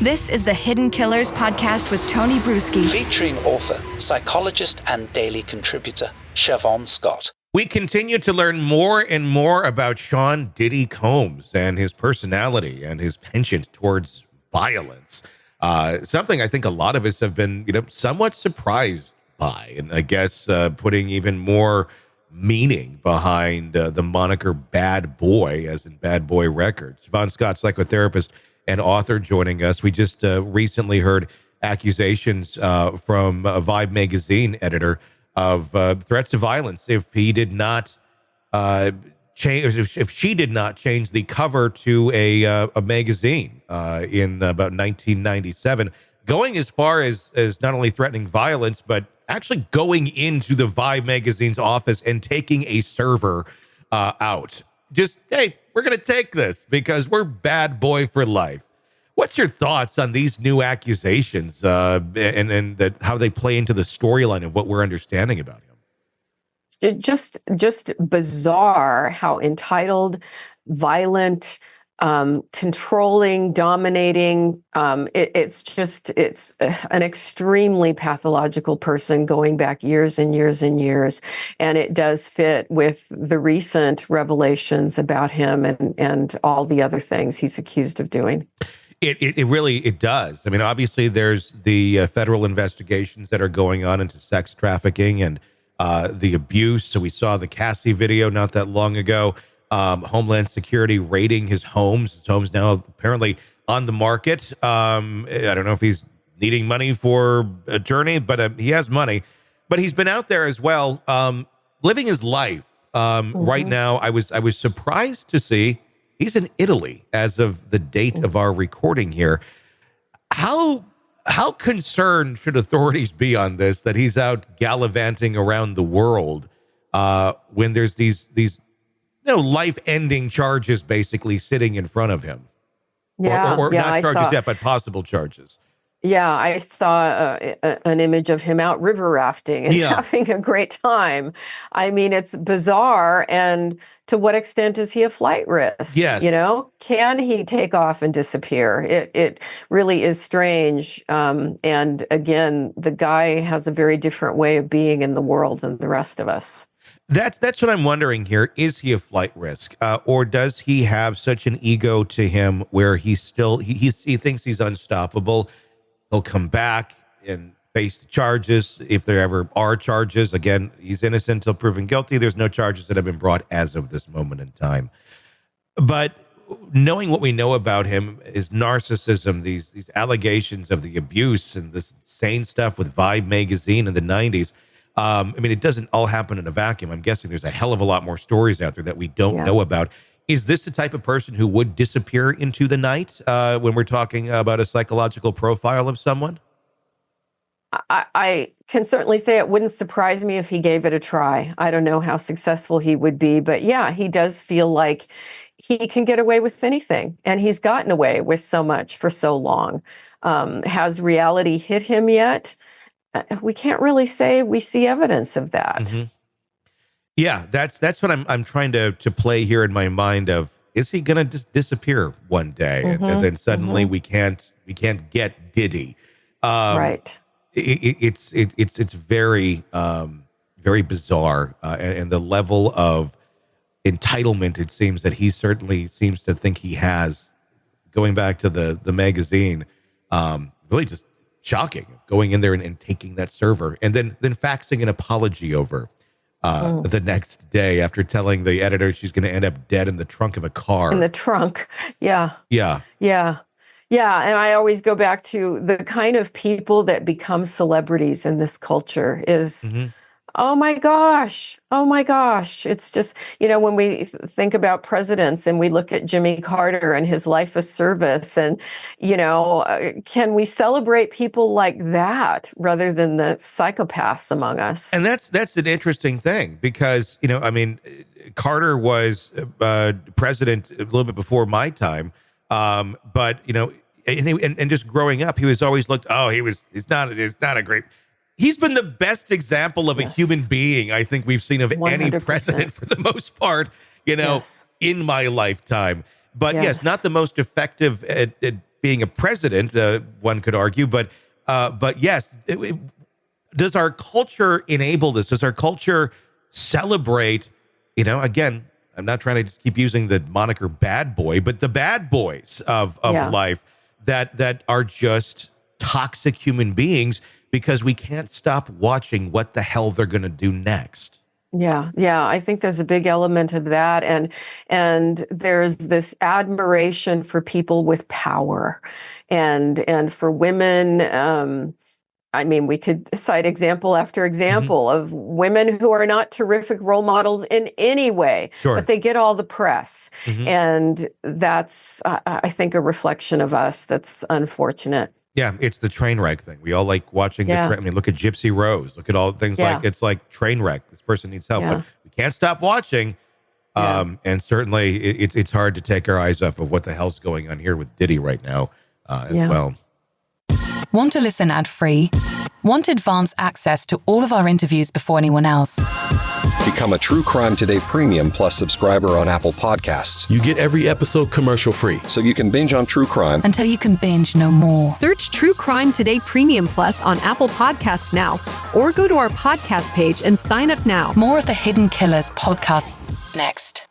This is the Hidden Killers podcast with Tony Brueski. Featuring author, psychologist, and daily contributor, Shavaun Scott. We continue to learn more and more about Sean Diddy Combs and his personality and his penchant towards violence. Something I think a lot of us have been, somewhat surprised by, and I guess putting even more meaning behind the moniker Bad Boy, as in Bad Boy Records. Shavaun Scott, psychotherapist and author, joining us. We just recently heard accusations from a Vibe magazine editor of threats of violence if he did not change, if she did not change the cover to a magazine in about 1997, going as far as not only threatening violence, but actually going into the Vibe magazine's office and taking a server out. Just, hey, we're going to take this because we're bad boy for life. What's your thoughts on these new accusations and how they play into the storyline of what we're understanding about him? Just bizarre how entitled, violent, controlling, dominating. It's an extremely pathological person going back years and years and years. And it does fit with the recent revelations about him and all the other things he's accused of doing. It really does. I mean, obviously there's the federal investigations that are going on into sex trafficking and the abuse. So we saw the Cassie video not that long ago. Homeland Security raiding his homes. His home's now apparently on the market. I don't know if he's needing money for a journey, but he has money. But he's been out there as well, living his life. Right now, I was surprised to see he's in Italy as of the date of our recording here. How concerned should authorities be on this, that he's out gallivanting around the world when there's these life-ending charges basically sitting in front of him? Or not charges yet, but possible charges. Yeah, I saw an image of him out river rafting and having a great time. I mean, it's bizarre. And to what extent is he a flight risk? Yes. Can he take off and disappear? It really is strange. And again, the guy has a very different way of being in the world than the rest of us. That's what I'm wondering here. Is he a flight risk, or does he have such an ego to him where he thinks he's unstoppable? He'll come back and face the charges if there ever are charges. Again, he's innocent until proven guilty. There's no charges that have been brought as of this moment in time. But knowing what we know about him is narcissism, these allegations of the abuse and this insane stuff with Vibe magazine in the 90s. I mean, it doesn't all happen in a vacuum. I'm guessing there's a hell of a lot more stories out there that we don't know about. Is this the type of person who would disappear into the night when we're talking about a psychological profile of someone? I can certainly say it wouldn't surprise me if he gave it a try. I don't know how successful he would be, but yeah, he does feel like he can get away with anything. And he's gotten away with so much for so long. Has reality hit him yet? We can't really say we see evidence of that. Mm-hmm. Yeah, that's what I'm trying to play here in my mind of, is he going to just disappear one day and then suddenly we can't get Diddy? Right. It's very very bizarre, and the level of entitlement it seems that he certainly seems to think he has. Going back to the magazine, really just shocking. Going in there and taking that server and then faxing an apology over. The next day after telling the editor she's going to end up dead in the trunk of a car. In the trunk. Yeah. Yeah. Yeah. Yeah. And I always go back to the kind of people that become celebrities in this culture is, oh my gosh. It's just, when we think about presidents and we look at Jimmy Carter and his life of service and, can we celebrate people like that rather than the psychopaths among us? And that's an interesting thing because, Carter was president a little bit before my time. But, and just growing up, he was always looked, it's not a great. He's been the best example of a human being I think we've seen of 100%. Any president for the most part, in my lifetime. But yes, not the most effective at being a president, one could argue, but yes, does our culture enable this? Does our culture celebrate, again, I'm not trying to just keep using the moniker bad boy, but the bad boys of life that are just toxic human beings because we can't stop watching what the hell they're going to do next. Yeah. I think there's a big element of that. And there's this admiration for people with power and for women. I mean, we could cite example after example of women who are not terrific role models in any way, but they get all the press. And that's, I think, a reflection of us that's unfortunate. Yeah, it's the train wreck thing. We all like watching the train. I mean, look at Gypsy Rose. Look at all things like, it's like train wreck. This person needs help, but we can't stop watching. And certainly it's hard to take our eyes off of what the hell's going on here with Diddy right now as well. Want to listen ad-free? Want advanced access to all of our interviews before anyone else? Become a True Crime Today Premium Plus subscriber on Apple Podcasts. You get every episode commercial-free. So you can binge on true crime until you can binge no more. Search True Crime Today Premium Plus on Apple Podcasts now, or go to our podcast page and sign up now. More of the Hidden Killers podcast next.